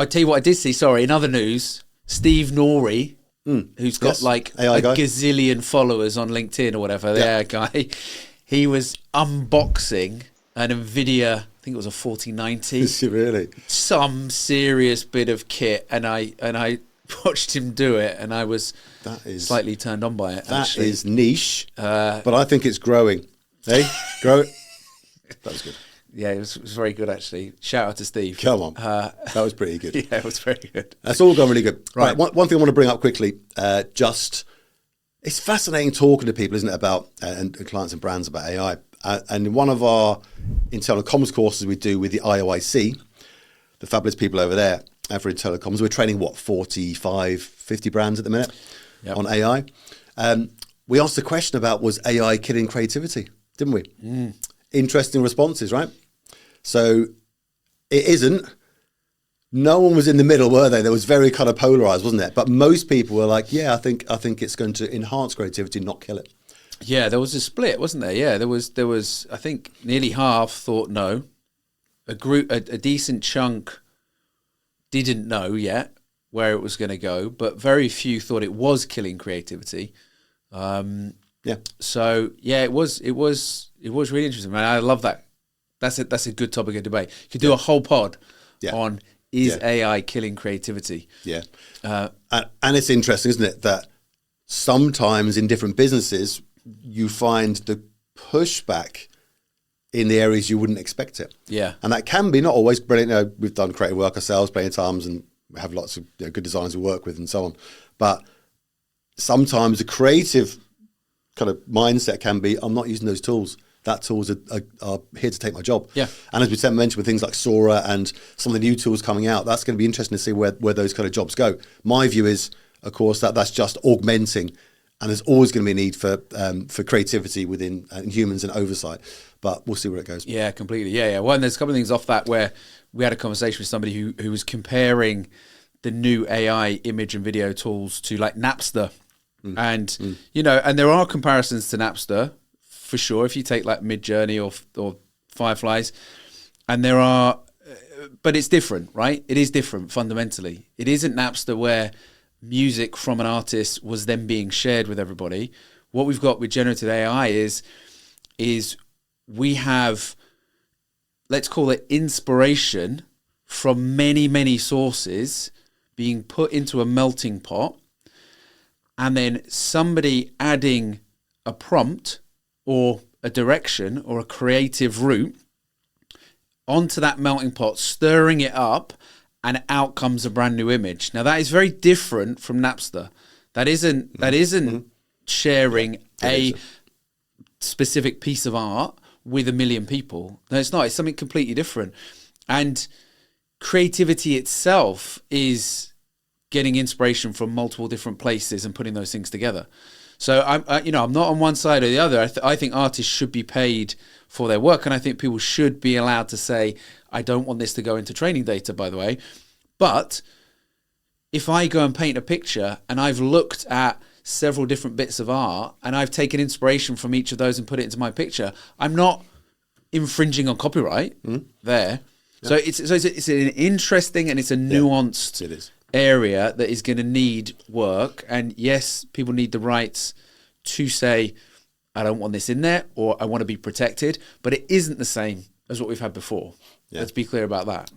I tell you what, I did see. Sorry, in other news, Steve Norrie, who's got like AI a guy. gazillion followers on LinkedIn or whatever. The AI guy, he was unboxing an NVIDIA. I think it was a 4090. Is it really? Some serious bit of kit, and I watched him do it, and I was slightly turned on by it. That is niche, but I think it's growing. Hey, grow it. That was good. Yeah, it was very good, actually. Shout out to Steve. Come on. That was pretty good. Yeah, it was very good. That's all gone really good. Right. One thing I want to bring up quickly, it's fascinating talking to people, isn't it, about and clients and brands about AI. And in one of our internal comms courses we do with the IOIC, the fabulous people over there for internal comms, we're training, 45, 50 brands at the minute on AI. We asked a question about, was AI killing creativity, didn't we? Interesting responses, right? So it isn't. No one was in the middle, were they? There was very kind of polarized, wasn't it? But most people were like, yeah, I think it's going to enhance creativity, not kill it. Yeah, there was a split, wasn't there? Yeah, there was. I think nearly half thought no. A decent chunk didn't know yet where it was going to go, but very few thought it was killing creativity. So yeah, it was really interesting, man. I love that. That's a good topic of debate. You could do a whole pod on is AI killing creativity. Yeah, and it's interesting, isn't it, that sometimes in different businesses you find the pushback in the areas you wouldn't expect it. Yeah, and that can be not always brilliant. You know, we've done creative work ourselves plenty of times, and we have lots of good designers we work with and so on. But sometimes the creative kind of mindset can be, I'm not using those tools. That tools are here to take my job. Yeah. And as we mentioned with things like Sora and some of the new tools coming out, that's going to be interesting to see where those kind of jobs go. My view is, of course, that's just augmenting, and there's always going to be a need for creativity within humans and oversight. But we'll see where it goes. Yeah, completely. Yeah. Well, and there's a couple of things off that where we had a conversation with somebody who was comparing the new AI image and video tools to like Napster. And, you know, and there are comparisons to Napster for sure. If you take like Midjourney or Fireflies, and there are, but it's different, right? It is different fundamentally. It isn't Napster where music from an artist was then being shared with everybody. What we've got with generative AI is we have, let's call it inspiration from many, many sources being put into a melting pot, and then somebody adding a prompt or a direction or a creative route onto that melting pot, stirring it up, and out comes a brand new image. Now that is very different from Napster. That isn't sharing a specific piece of art with a million people. No, it's not. It's something completely different. And creativity itself is getting inspiration from multiple different places and putting those things together. So I'm not on one side or the other. I think artists should be paid for their work, and I think people should be allowed to say, I don't want this to go into training data, by the way. But if I go and paint a picture and I've looked at several different bits of art and I've taken inspiration from each of those and put it into my picture, I'm not infringing on copyright there. Yeah. So it's an interesting and it's a nuanced area that is going to need work. And yes, people need the rights to say, I don't want this in there, or I want to be protected, but it isn't the same as what we've had before. Let's be clear about that.